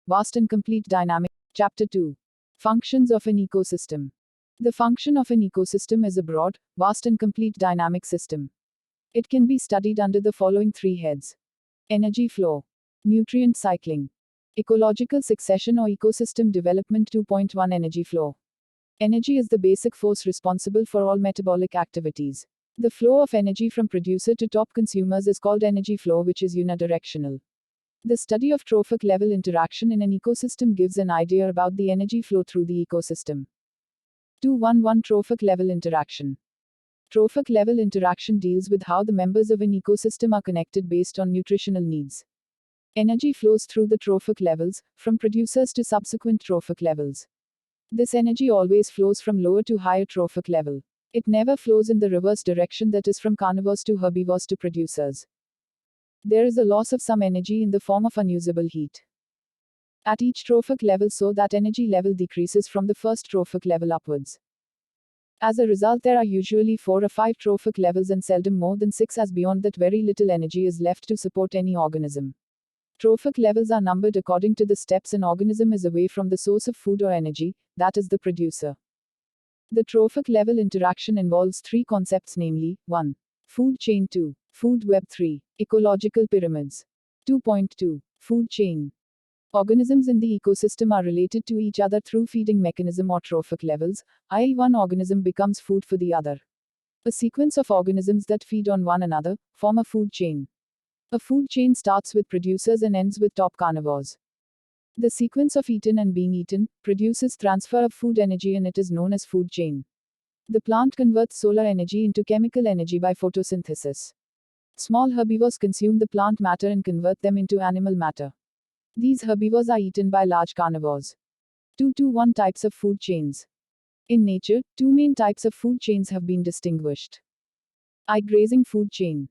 Vast and Complete Dynamic. Chapter 2. Functions of an ecosystem. The function of an ecosystem is a broad, vast and complete dynamic system. It can be studied under the following three heads: energy flow, nutrient cycling, ecological succession or ecosystem development. 2.1 Energy flow. Energy is the basic force responsible for all metabolic activities. The flow of energy from producer to top consumers is called energy flow, which is unidirectional. The study of trophic level interaction in an ecosystem gives an idea about the energy flow through the ecosystem. 2.1 Trophic level interaction. Trophic level interaction deals with how the members of an ecosystem are connected based on nutritional needs. Energy flows through the trophic levels, from producers to subsequent trophic levels. This energy always flows from lower to higher trophic level. It never flows in the reverse direction, that is, from carnivores to herbivores to producers. There is a loss of some energy in the form of unusable heat at each trophic level, so that energy level decreases from the first trophic level upwards. As a result, there are usually 4 or 5 trophic levels and seldom more than 6, as beyond that very little energy is left to support any organism. Trophic levels are numbered according to the steps an organism is away from the source of food or energy, that is, the producer. The trophic level interaction involves 3 concepts, namely: 1. Food chain; 2. Food web; 3. Ecological pyramids. 2.2 Food chain. Organisms in the ecosystem are related to each other through feeding mechanism or trophic levels, i.e., one organism becomes food for the other. A sequence of organisms that feed on one another form a food chain. A food chain starts with producers and ends with top carnivores. The sequence of eaten and being eaten produces transfer of food energy, and it is known as food chain. The plant converts solar energy into chemical energy by photosynthesis. Small herbivores consume the plant matter and convert them into animal matter. These herbivores are eaten by large carnivores. 2.1 Types of food chains. In nature, 2 main types of food chains have been distinguished. Grazing food chain.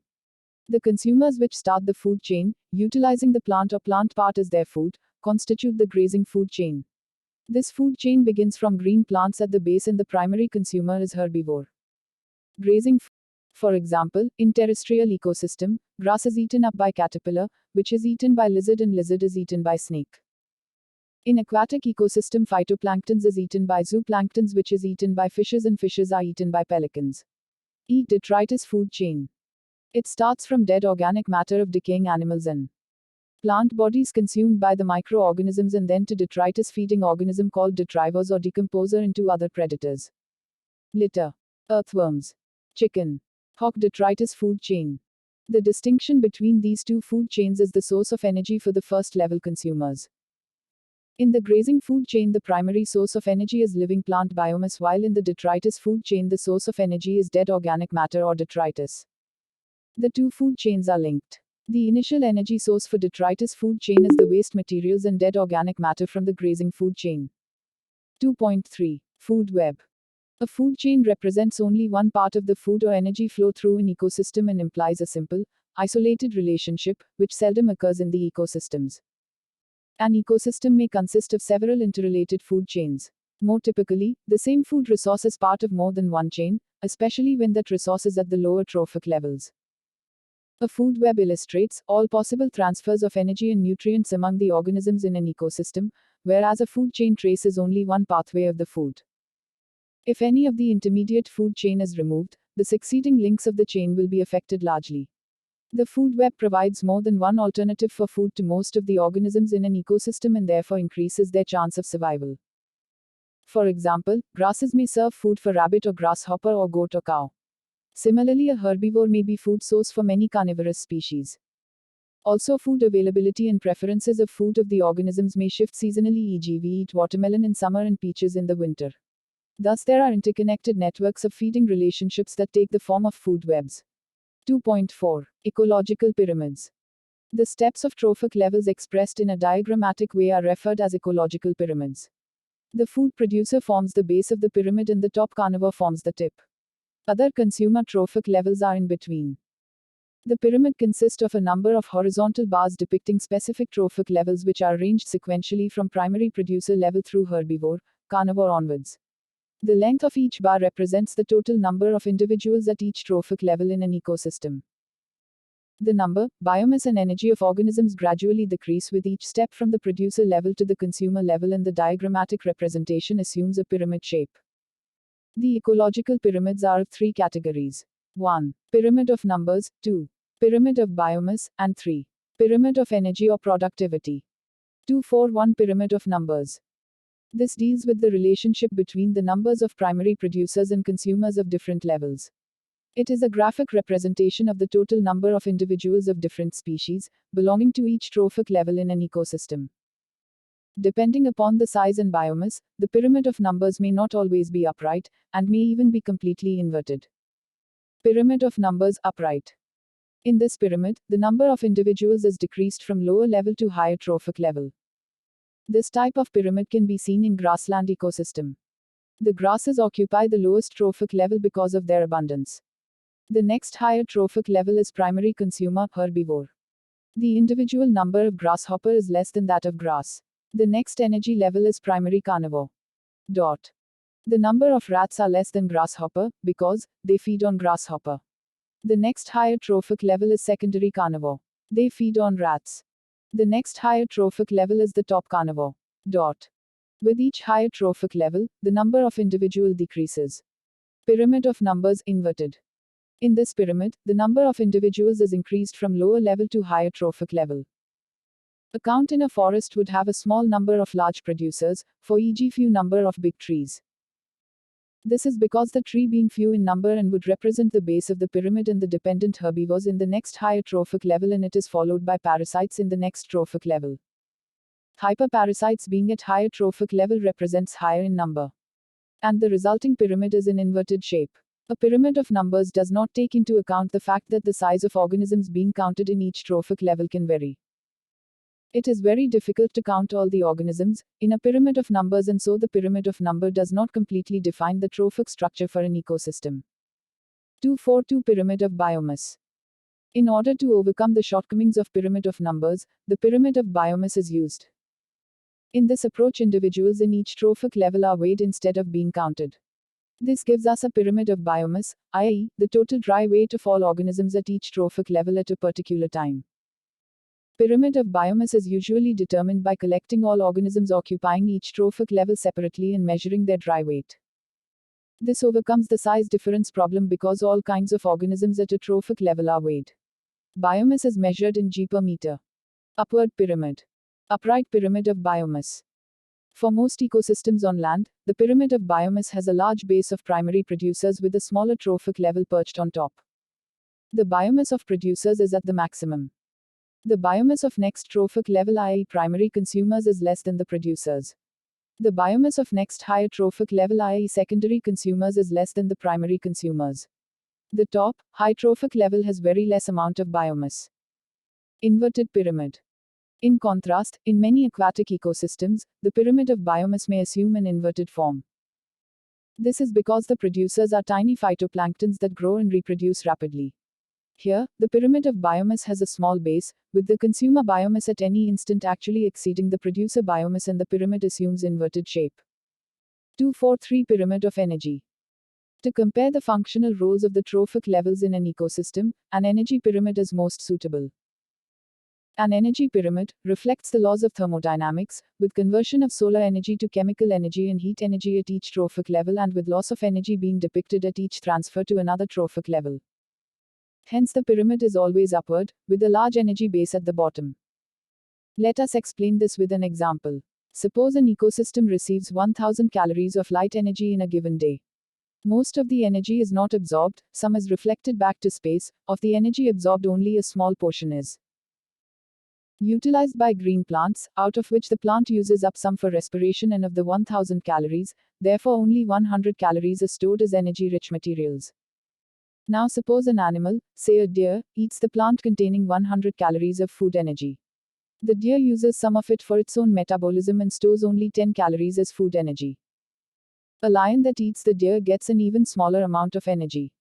The consumers which start the food chain, utilizing the plant or plant part as their food, constitute the grazing food chain. This food chain begins from green plants at the base, and the primary consumer is herbivore. Grazing. For example, in terrestrial ecosystem, grass is eaten up by caterpillar, which is eaten by lizard, and lizard is eaten by snake. In aquatic ecosystem, phytoplanktons is eaten by zooplanktons, which is eaten by fishes, and fishes are eaten by pelicans. Detritus food chain. It starts from dead organic matter of decaying animals and plant bodies consumed by the microorganisms, and then to detritus feeding organism called detrivores or decomposer into other predators. Litter. Earthworms. Chicken. Hawk detritus food chain. The distinction between these 2 food chains is the source of energy for the first level consumers. In the grazing food chain, the primary source of energy is living plant biomass, while in the detritus food chain, the source of energy is dead organic matter or detritus. The 2 food chains are linked. The initial energy source for detritus food chain is the waste materials and dead organic matter from the grazing food chain. 2.3 Food web. A food chain represents only one part of the food or energy flow through an ecosystem and implies a simple, isolated relationship, which seldom occurs in the ecosystems. An ecosystem may consist of several interrelated food chains. More typically, the same food resource is part of more than one chain, especially when that resource is at the lower trophic levels. A food web illustrates all possible transfers of energy and nutrients among the organisms in an ecosystem, whereas a food chain traces only one pathway of the food. If any of the intermediate food chain is removed, the succeeding links of the chain will be affected largely. The food web provides more than one alternative for food to most of the organisms in an ecosystem, and therefore increases their chance of survival. For example, grasses may serve food for rabbit or grasshopper or goat or cow. Similarly, a herbivore may be food source for many carnivorous species. Also, food availability and preferences of food of the organisms may shift seasonally, e.g., we eat watermelon in summer and peaches in the winter. Thus, there are interconnected networks of feeding relationships that take the form of food webs. 2.4 Ecological pyramids. The steps of trophic levels expressed in a diagrammatic way are referred as ecological pyramids. The food producer forms the base of the pyramid, and the top carnivore forms the tip. Other consumer trophic levels are in between. The pyramid consists of a number of horizontal bars depicting specific trophic levels, which are arranged sequentially from primary producer level through herbivore, carnivore onwards. The length of each bar represents the total number of individuals at each trophic level in an ecosystem. The number, biomass, and energy of organisms gradually decrease with each step from the producer level to the consumer level, and the diagrammatic representation assumes a pyramid shape. The ecological pyramids are of three categories: 1. Pyramid of numbers, 2. Pyramid of biomass, and 3. Pyramid of energy or productivity. 241 Pyramid of numbers. This deals with the relationship between the numbers of primary producers and consumers of different levels. It is a graphic representation of the total number of individuals of different species, belonging to each trophic level in an ecosystem. Depending upon the size and biomass, the pyramid of numbers may not always be upright, and may even be completely inverted. Pyramid of numbers, upright. In this pyramid, the number of individuals is decreased from lower level to higher trophic level. This type of pyramid can be seen in grassland ecosystem. The grasses occupy the lowest trophic level because of their abundance. The next higher trophic level is primary consumer, herbivore. The individual number of grasshopper is less than that of grass. The next energy level is primary carnivore. Dot. The number of rats are less than grasshopper, because they feed on grasshopper. The next higher trophic level is secondary carnivore. They feed on rats. The next higher trophic level is the top carnivore. Dot. With each higher trophic level, the number of individual decreases. Pyramid of numbers, inverted. In this pyramid, the number of individuals is increased from lower level to higher trophic level. A count in a forest would have a small number of large producers, for e.g. few number of big trees. This is because the tree being few in number and would represent the base of the pyramid and the dependent herbivores in the next higher trophic level, and it is followed by parasites in the next trophic level. Hyperparasites being at higher trophic level represents higher in number. And the resulting pyramid is in inverted shape. A pyramid of numbers does not take into account the fact that the size of organisms being counted in each trophic level can vary. It is very difficult to count all the organisms in a pyramid of numbers, and so the pyramid of number does not completely define the trophic structure for an ecosystem. 242 Pyramid of biomass. In order to overcome the shortcomings of pyramid of numbers, the pyramid of biomass is used. In this approach, individuals in each trophic level are weighed instead of being counted. This gives us a pyramid of biomass, i.e., the total dry weight of all organisms at each trophic level at a particular time. Pyramid of biomass is usually determined by collecting all organisms occupying each trophic level separately and measuring their dry weight. This overcomes the size difference problem because all kinds of organisms at a trophic level are weighed. Biomass is measured in G per meter. Upward pyramid. Upright pyramid of biomass. For most ecosystems on land, the pyramid of biomass has a large base of primary producers with a smaller trophic level perched on top. The biomass of producers is at the maximum. The biomass of next trophic level, i.e. primary consumers, is less than the producers. The biomass of next higher trophic level, i.e. secondary consumers, is less than the primary consumers. The top, high trophic level has very less amount of biomass. Inverted pyramid. In contrast, in many aquatic ecosystems, the pyramid of biomass may assume an inverted form. This is because the producers are tiny phytoplanktons that grow and reproduce rapidly. Here, the pyramid of biomass has a small base, with the consumer biomass at any instant actually exceeding the producer biomass, and the pyramid assumes inverted shape. 243 Pyramid of energy. To compare the functional roles of the trophic levels in an ecosystem, an energy pyramid is most suitable. An energy pyramid reflects the laws of thermodynamics, with conversion of solar energy to chemical energy and heat energy at each trophic level, and with loss of energy being depicted at each transfer to another trophic level. Hence, the pyramid is always upward, with a large energy base at the bottom. Let us explain this with an example. Suppose an ecosystem receives 1000 calories of light energy in a given day. Most of the energy is not absorbed, some is reflected back to space. Of the energy absorbed, only a small portion is utilized by green plants, out of which the plant uses up some for respiration, and of the 1000 calories, therefore only 100 calories are stored as energy-rich materials. Now suppose an animal, say a deer, eats the plant containing 100 calories of food energy. The deer uses some of it for its own metabolism and stores only 10 calories as food energy. A lion that eats the deer gets an even smaller amount of energy.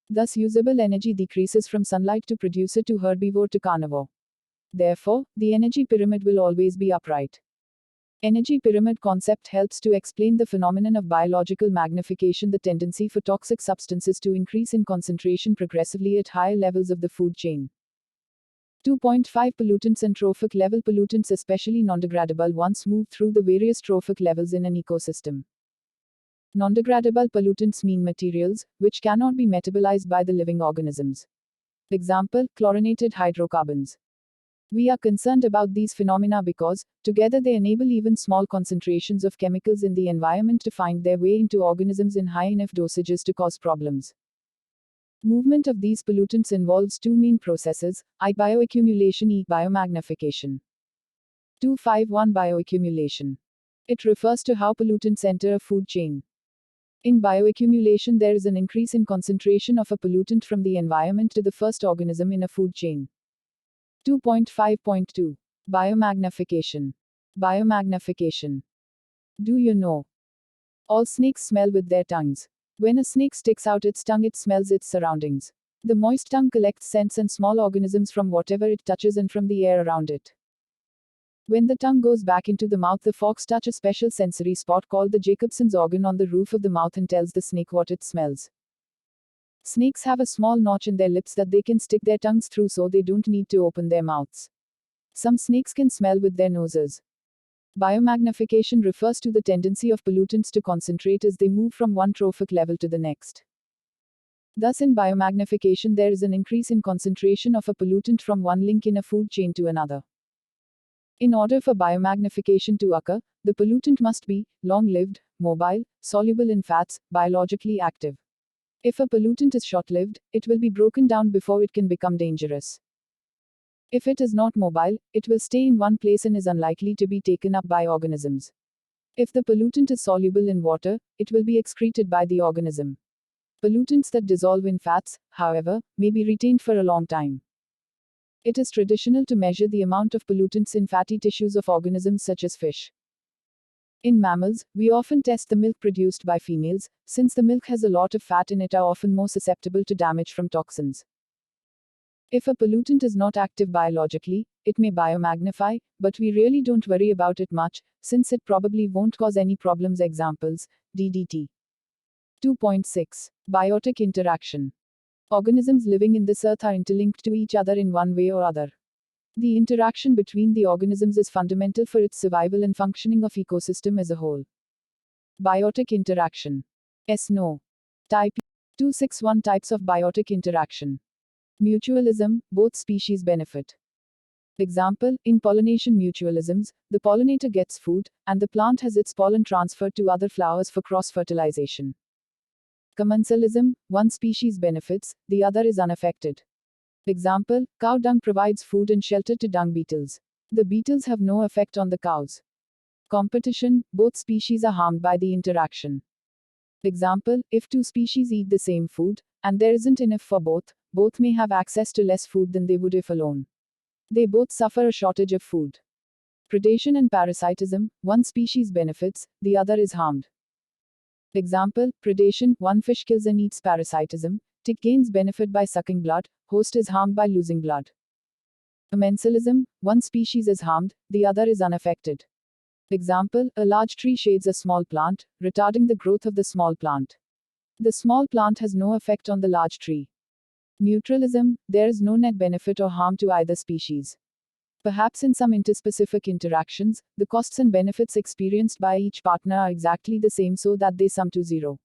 Thus, usable energy decreases from sunlight to producer to herbivore to carnivore. Therefore, the energy pyramid will always be upright. Energy pyramid concept helps to explain the phenomenon of biological magnification, the tendency for toxic substances to increase in concentration progressively at higher levels of the food chain. 2.5 Pollutants and trophic level pollutants, especially non-degradable ones, move through the various trophic levels in an ecosystem. Non-degradable pollutants mean materials which cannot be metabolized by the living organisms. Example, chlorinated hydrocarbons. We are concerned about these phenomena because, together, they enable even small concentrations of chemicals in the environment to find their way into organisms in high enough dosages to cause problems. Movement of these pollutants involves two main processes, I. Bioaccumulation, E. Biomagnification. 251 Bioaccumulation. It refers to how pollutants enter a food chain. In bioaccumulation, there is an increase in concentration of a pollutant from the environment to the first organism in a food chain. 2.5.2 Biomagnification. Biomagnification. Do you know? All snakes smell with their tongues. When a snake sticks out its tongue, it smells its surroundings. The moist tongue collects scents and small organisms from whatever it touches and from the air around it. When the tongue goes back into the mouth, the forks touch a special sensory spot called the Jacobson's organ on the roof of the mouth and tells the snake what it smells. Snakes have a small notch in their lips that they can stick their tongues through so they don't need to open their mouths. Some snakes can smell with their noses. Biomagnification refers to the tendency of pollutants to concentrate as they move from one trophic level to the next. Thus, in biomagnification, there is an increase in concentration of a pollutant from one link in a food chain to another. In order for biomagnification to occur, the pollutant must be long-lived, mobile, soluble in fats, biologically active. If a pollutant is short-lived, it will be broken down before it can become dangerous. If it is not mobile, it will stay in one place and is unlikely to be taken up by organisms. If the pollutant is soluble in water, it will be excreted by the organism. Pollutants that dissolve in fats, however, may be retained for a long time. It is traditional to measure the amount of pollutants in fatty tissues of organisms such as fish. In mammals, we often test the milk produced by females, since the milk has a lot of fat in it, are often more susceptible to damage from toxins. If a pollutant is not active biologically, it may biomagnify, but we really don't worry about it much, since it probably won't cause any problems. Examples, DDT. 2.6 Biotic interaction. Organisms living in this earth are interlinked to each other in one way or other. The interaction between the organisms is fundamental for its survival and functioning of ecosystem as a whole. Biotic interaction. No. Type 261 Types of biotic interaction. Mutualism, both species benefit. Example, in pollination mutualisms, the pollinator gets food, and the plant has its pollen transferred to other flowers for cross-fertilization. Commensalism, one species benefits, the other is unaffected. Example, cow dung provides food and shelter to dung beetles. The beetles have no effect on the cows. Competition, both species are harmed by the interaction. Example, if two species eat the same food, and there isn't enough for both may have access to less food than they would if alone. They both suffer a shortage of food. Predation and parasitism, one species benefits, the other is harmed. Example, predation, one fish kills and eats. Parasitism, tick gains benefit by sucking blood, host is harmed by losing blood. Commensalism, one species is harmed, the other is unaffected. Example, a large tree shades a small plant, retarding the growth of the small plant. The small plant has no effect on the large tree. Neutralism, there is no net benefit or harm to either species. Perhaps in some interspecific interactions, the costs and benefits experienced by each partner are exactly the same so that they sum to zero.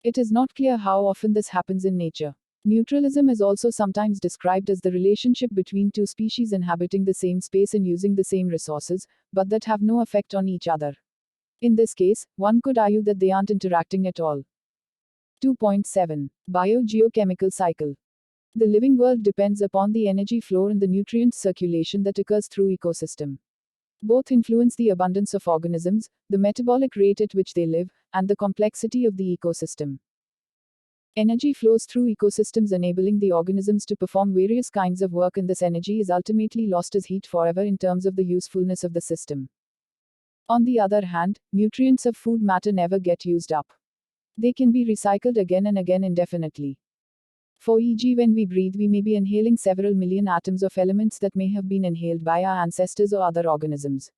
It is not clear how often this happens in nature. Neutralism is also sometimes described as the relationship between two species inhabiting the same space and using the same resources, but that have no effect on each other. In this case, one could argue that they aren't interacting at all. 2.7 Biogeochemical cycle. The living world depends upon the energy flow and the nutrient circulation that occurs through ecosystem. Both influence the abundance of organisms, the metabolic rate at which they live, and the complexity of the ecosystem. Energy flows through ecosystems, enabling the organisms to perform various kinds of work, and this energy is ultimately lost as heat forever in terms of the usefulness of the system. On the other hand, nutrients of food matter never get used up. They can be recycled again and again indefinitely. For e.g., when we breathe, we may be inhaling several million atoms of elements that may have been inhaled by our ancestors or other organisms.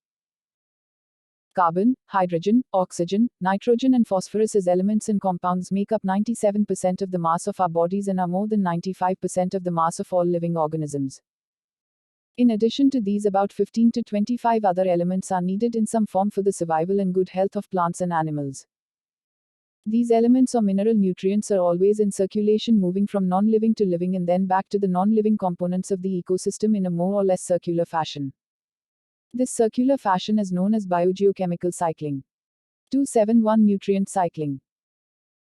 Carbon, hydrogen, oxygen, nitrogen, and phosphorus as elements and compounds make up 97% of the mass of our bodies and are more than 95% of the mass of all living organisms. In addition to these, about 15 to 25 other elements are needed in some form for the survival and good health of plants and animals. These elements or mineral nutrients are always in circulation, moving from non-living to living and then back to the non-living components of the ecosystem in a more or less circular fashion. This circular fashion is known as biogeochemical cycling. 271 Nutrient cycling.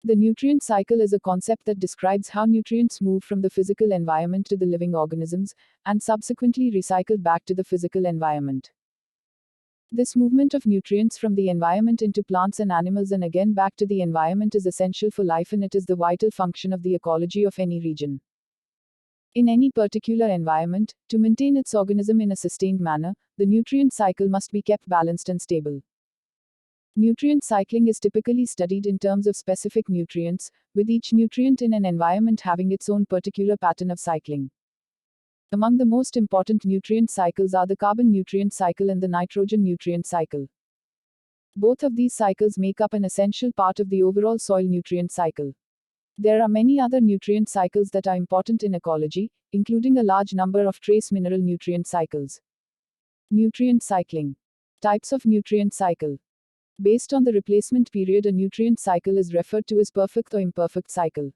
The nutrient cycle is a concept that describes how nutrients move from the physical environment to the living organisms, and subsequently recycled back to the physical environment. This movement of nutrients from the environment into plants and animals and again back to the environment is essential for life, and it is the vital function of the ecology of any region. In any particular environment, to maintain its organism in a sustained manner, the nutrient cycle must be kept balanced and stable. Nutrient cycling is typically studied in terms of specific nutrients, with each nutrient in an environment having its own particular pattern of cycling. Among the most important nutrient cycles are the carbon nutrient cycle and the nitrogen nutrient cycle. Both of these cycles make up an essential part of the overall soil nutrient cycle. There are many other nutrient cycles that are important in ecology, including a large number of trace mineral nutrient cycles. Nutrient cycling. Types of nutrient cycle. Based on the replacement period, a nutrient cycle is referred to as perfect or imperfect cycle.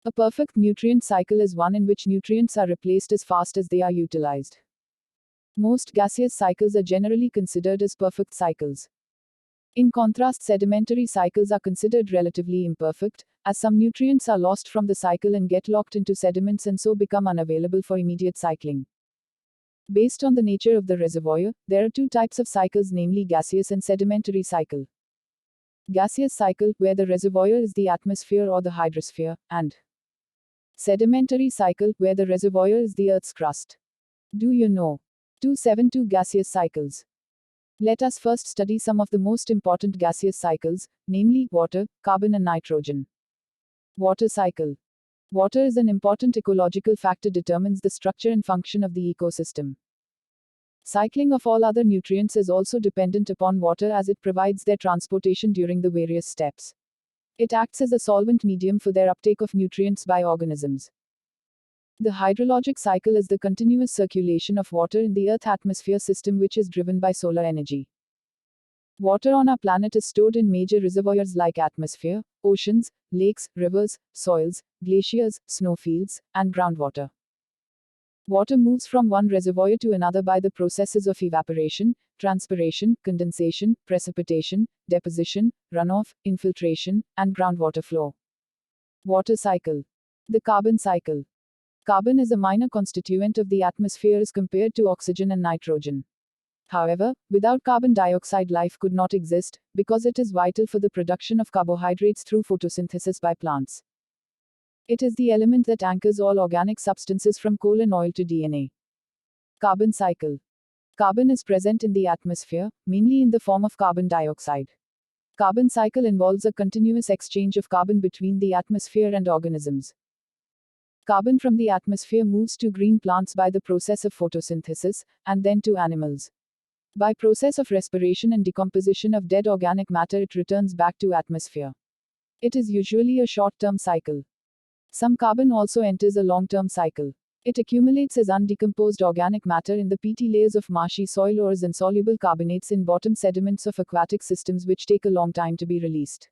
A perfect nutrient cycle is one in which nutrients are replaced as fast as they are utilized. Most gaseous cycles are generally considered as perfect cycles. In contrast, sedimentary cycles are considered relatively imperfect, as some nutrients are lost from the cycle and get locked into sediments and so become unavailable for immediate cycling. Based on the nature of the reservoir, there are two types of cycles, namely gaseous and sedimentary cycle. Gaseous cycle, where the reservoir is the atmosphere or the hydrosphere, and sedimentary cycle, where the reservoir is the Earth's crust. Do you know? 272 gaseous cycles. Let us first study some of the most important gaseous cycles, namely water, carbon and nitrogen. Water cycle. Water is an important ecological factor, determines the structure and function of the ecosystem. Cycling of all other nutrients is also dependent upon water, as it provides their transportation during the various steps. It acts as a solvent medium for their uptake of nutrients by organisms. The hydrologic cycle is the continuous circulation of water in the Earth atmosphere system, which is driven by solar energy. Water on our planet is stored in major reservoirs like atmosphere, oceans, lakes, rivers, soils, glaciers, snowfields, and groundwater. Water moves from one reservoir to another by the processes of evaporation, transpiration, condensation, precipitation, deposition, runoff, infiltration, and groundwater flow. Water cycle. The carbon cycle. Carbon is a minor constituent of the atmosphere as compared to oxygen and nitrogen. However, without carbon dioxide, life could not exist, because it is vital for the production of carbohydrates through photosynthesis by plants. It is the element that anchors all organic substances from coal and oil to DNA. Carbon cycle. Carbon is present in the atmosphere, mainly in the form of carbon dioxide. Carbon cycle involves a continuous exchange of carbon between the atmosphere and organisms. Carbon from the atmosphere moves to green plants by the process of photosynthesis, and then to animals. By process of respiration and decomposition of dead organic matter, it returns back to atmosphere. It is usually a short-term cycle. Some carbon also enters a long-term cycle. It accumulates as undecomposed organic matter in the peaty layers of marshy soil or as insoluble carbonates in bottom sediments of aquatic systems, which take a long time to be released.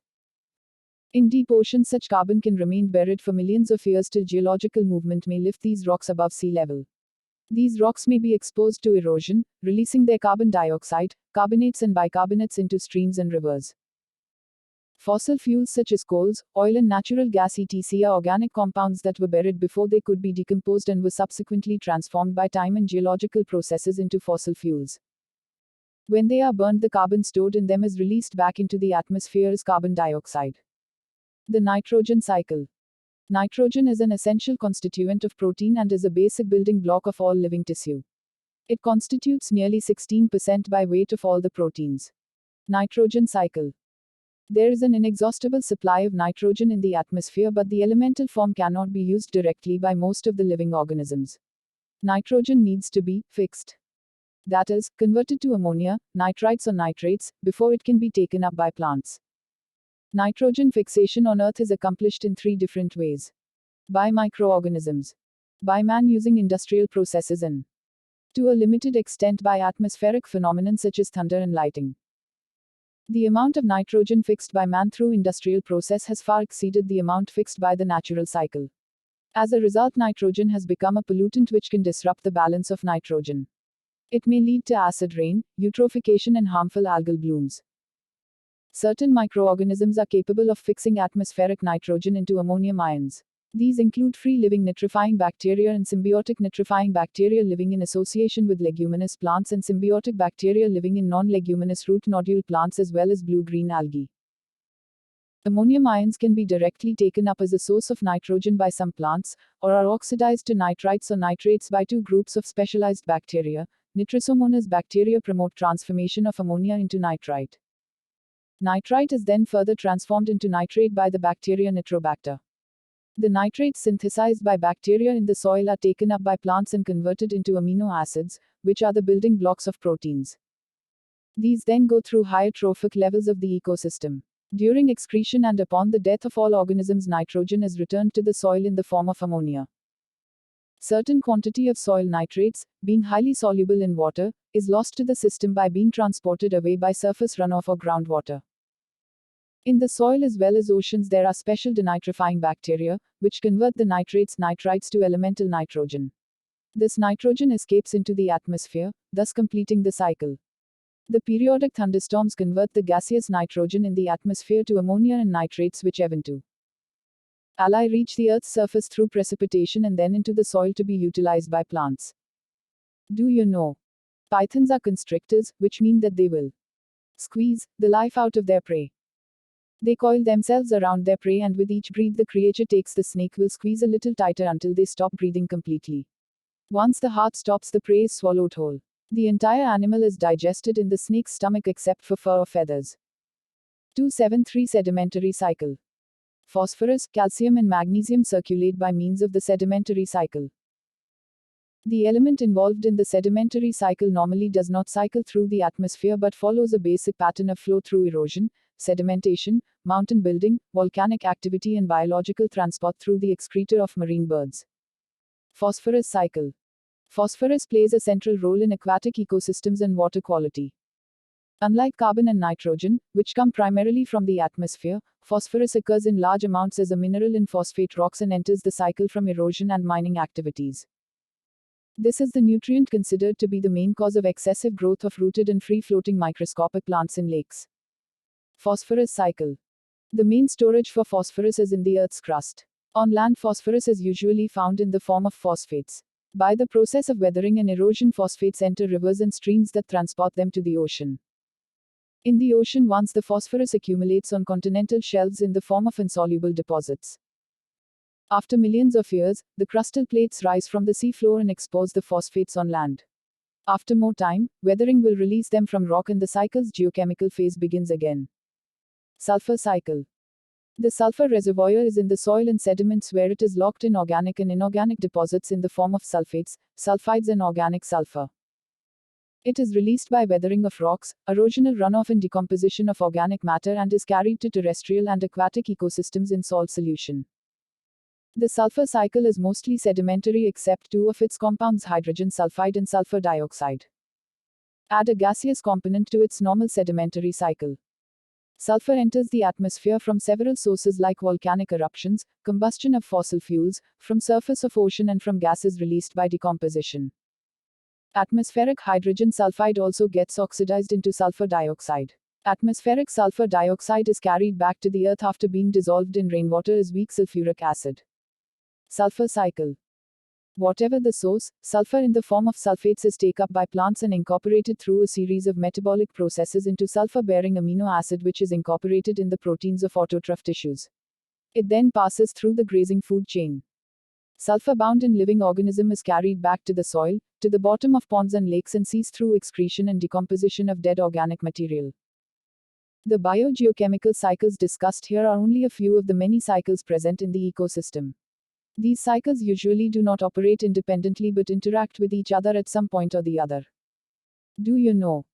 In deep oceans, such carbon can remain buried for millions of years till geological movement may lift these rocks above sea level. These rocks may be exposed to erosion, releasing their carbon dioxide, carbonates and bicarbonates into streams and rivers. Fossil fuels such as coals, oil and natural gas etc. are organic compounds that were buried before they could be decomposed and were subsequently transformed by time and geological processes into fossil fuels. When they are burned, the carbon stored in them is released back into the atmosphere as carbon dioxide. The nitrogen cycle. Nitrogen is an essential constituent of protein and is a basic building block of all living tissue. It constitutes nearly 16% by weight of all the proteins. Nitrogen cycle. There is an inexhaustible supply of nitrogen in the atmosphere, but the elemental form cannot be used directly by most of the living organisms. Nitrogen needs to be fixed. That is, converted to ammonia, nitrites or nitrates, before it can be taken up by plants. Nitrogen fixation on Earth is accomplished in 3 different ways. By microorganisms. By man using industrial processes, and to a limited extent by atmospheric phenomena such as thunder and lightning. The amount of nitrogen fixed by man through industrial process has far exceeded the amount fixed by the natural cycle. As a result, nitrogen has become a pollutant which can disrupt the balance of nitrogen. It may lead to acid rain, eutrophication, and harmful algal blooms. Certain microorganisms are capable of fixing atmospheric nitrogen into ammonium ions. These include free-living nitrifying bacteria and symbiotic nitrifying bacteria living in association with leguminous plants and symbiotic bacteria living in non-leguminous root nodule plants as well as blue-green algae. Ammonium ions can be directly taken up as a source of nitrogen by some plants, or are oxidized to nitrites or nitrates by two groups of specialized bacteria. Nitrosomonas bacteria promote transformation of ammonia into nitrite. Nitrite is then further transformed into nitrate by the bacteria Nitrobacter. The nitrates synthesized by bacteria in the soil are taken up by plants and converted into amino acids, which are the building blocks of proteins. These then go through higher trophic levels of the ecosystem. During excretion and upon the death of all organisms, nitrogen is returned to the soil in the form of ammonia. Certain quantity of soil nitrates, being highly soluble in water, is lost to the system by being transported away by surface runoff or groundwater. In the soil as well as oceans, there are special denitrifying bacteria, which convert the nitrites to elemental nitrogen. This nitrogen escapes into the atmosphere, thus completing the cycle. The periodic thunderstorms convert the gaseous nitrogen in the atmosphere to ammonia and nitrates, which env02 reach the Earth's surface through precipitation and then into the soil to be utilized by plants. Do you know? Pythons are constrictors, which mean that they will squeeze the life out of their prey. They coil themselves around their prey, and with each breath the creature takes, the snake will squeeze a little tighter until they stop breathing completely. Once the heart stops, the prey is swallowed whole. The entire animal is digested in the snake's stomach except for fur or feathers. 273 Sedimentary cycle. Phosphorus, calcium, and magnesium circulate by means of the sedimentary cycle. The element involved in the sedimentary cycle normally does not cycle through the atmosphere but follows a basic pattern of flow through erosion, sedimentation, mountain building, volcanic activity, and biological transport through the excreta of marine birds. Phosphorus cycle. Phosphorus plays a central role in aquatic ecosystems and water quality. Unlike carbon and nitrogen, which come primarily from the atmosphere, phosphorus occurs in large amounts as a mineral in phosphate rocks and enters the cycle from erosion and mining activities. This is the nutrient considered to be the main cause of excessive growth of rooted and free-floating microscopic plants in lakes. Phosphorus cycle. The main storage for phosphorus is in the Earth's crust. On land, phosphorus is usually found in the form of phosphates. By the process of weathering and erosion, phosphates enter rivers and streams that transport them to the ocean. In the ocean, once the phosphorus accumulates on continental shelves in the form of insoluble deposits. After millions of years, the crustal plates rise from the seafloor and expose the phosphates on land. After more time, weathering will release them from rock and the cycle's geochemical phase begins again. Sulfur cycle. The sulfur reservoir is in the soil and sediments where it is locked in organic and inorganic deposits in the form of sulfates, sulfides, and organic sulfur. It is released by weathering of rocks, erosional runoff, and decomposition of organic matter and is carried to terrestrial and aquatic ecosystems in salt solution. The sulfur cycle is mostly sedimentary except two of its compounds, hydrogen sulfide and sulfur dioxide. Add a gaseous component to its normal sedimentary cycle. Sulfur enters the atmosphere from several sources like volcanic eruptions, combustion of fossil fuels, from surface of ocean, and from gases released by decomposition. Atmospheric hydrogen sulfide also gets oxidized into sulfur dioxide. Atmospheric sulfur dioxide is carried back to the earth after being dissolved in rainwater as weak sulfuric acid. Sulfur cycle. Whatever the source, sulfur in the form of sulfates is taken up by plants and incorporated through a series of metabolic processes into sulfur-bearing amino acid, which is incorporated in the proteins of autotroph tissues. It then passes through the grazing food chain. Sulfur bound in living organism is carried back to the soil, to the bottom of ponds and lakes, and sees through excretion and decomposition of dead organic material. The biogeochemical cycles discussed here are only a few of the many cycles present in the ecosystem. These cycles usually do not operate independently but interact with each other at some point or the other. Do you know?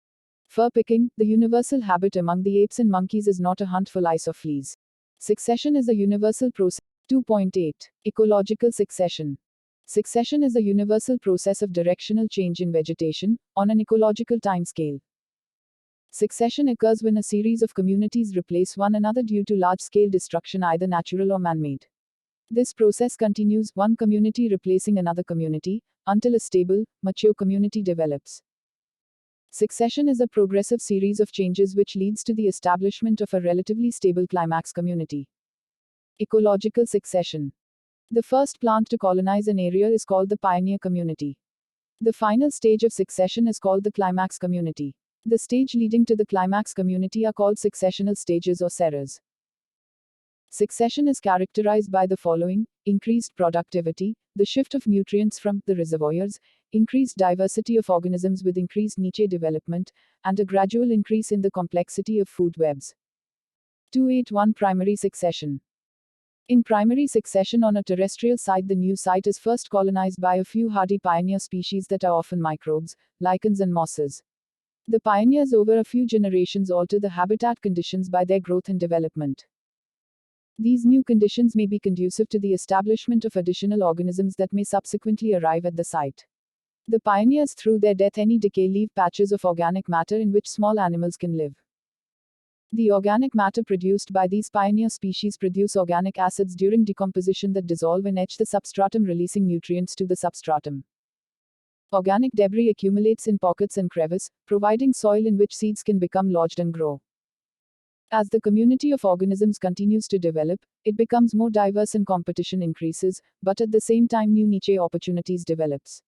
Fur picking, the universal habit among the apes and monkeys, is not a hunt for lice or fleas. Succession is a universal process. 2.8. Ecological succession. Succession is a universal process of directional change in vegetation, on an ecological timescale. Succession occurs when a series of communities replace one another due to large-scale destruction, either natural or man-made. This process continues, one community replacing another community, until a stable, mature community develops. Succession is a progressive series of changes which leads to the establishment of a relatively stable climax community. Ecological succession. The first plant to colonize an area is called the pioneer community. The final stage of succession is called the climax community. The stage leading to the climax community are called successional stages or seras. Succession is characterized by the following: increased productivity, the shift of nutrients from the reservoirs, increased diversity of organisms with increased niche development, and a gradual increase in the complexity of food webs. 281 Primary succession. In primary succession on a terrestrial site, the new site is first colonized by a few hardy pioneer species that are often microbes, lichens, and mosses. The pioneers over a few generations alter the habitat conditions by their growth and development. These new conditions may be conducive to the establishment of additional organisms that may subsequently arrive at the site. The pioneers, through their death, any decay, leave patches of organic matter in which small animals can live. The organic matter produced by these pioneer species produce organic acids during decomposition that dissolve and etch the substratum, releasing nutrients to the substratum. Organic debris accumulates in pockets and crevices, providing soil in which seeds can become lodged and grow. As the community of organisms continues to develop, it becomes more diverse and competition increases, but at the same time new niche opportunities develops.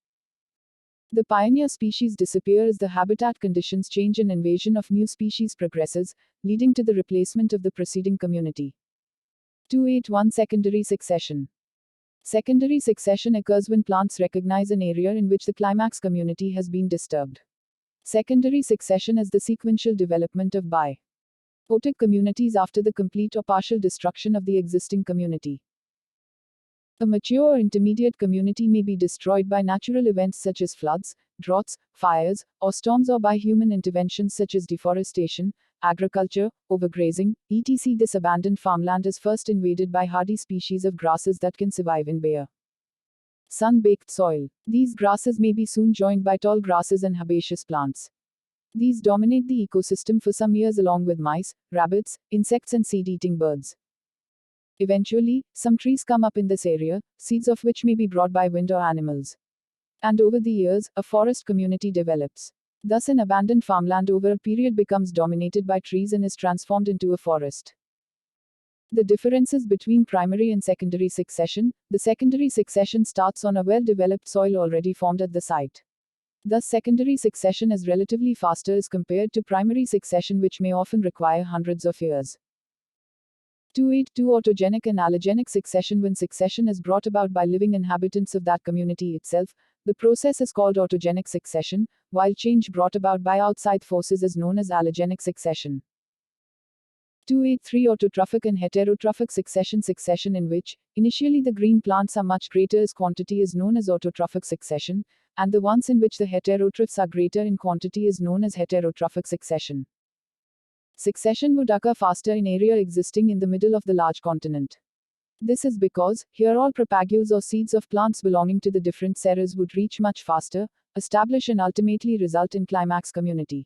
The pioneer species disappear as the habitat conditions change and invasion of new species progresses, leading to the replacement of the preceding community. 281 Secondary succession. Secondary succession occurs when plants recognize an area in which the climax community has been disturbed. Secondary succession is the sequential development of biotic communities after the complete or partial destruction of the existing community. A mature or intermediate community may be destroyed by natural events such as floods, droughts, fires, or storms, or by human interventions such as deforestation, agriculture, overgrazing, etc. This abandoned farmland is first invaded by hardy species of grasses that can survive in bare, sun-baked soil. These grasses may be soon joined by tall grasses and herbaceous plants. These dominate the ecosystem for some years along with mice, rabbits, insects, and seed-eating birds. Eventually, some trees come up in this area, seeds of which may be brought by wind or animals. And over the years, a forest community develops. Thus, an abandoned farmland over a period becomes dominated by trees and is transformed into a forest. The differences between primary and secondary succession. The secondary succession starts on a well-developed soil already formed at the site. Thus, secondary succession is relatively faster as compared to primary succession, which may often require hundreds of years. 282 Autogenic and allogenic succession. When succession is brought about by living inhabitants of that community itself, the process is called autogenic succession, while change brought about by outside forces is known as allogenic succession. 283 Autotrophic and heterotrophic succession. Succession in which, initially the green plants are much greater as quantity is known as autotrophic succession, and the ones in which the heterotrophs are greater in quantity is known as heterotrophic succession. Succession would occur faster in area existing in the middle of the large continent. This is because, here all propagules or seeds of plants belonging to the different seras would reach much faster, establish and ultimately result in climax community.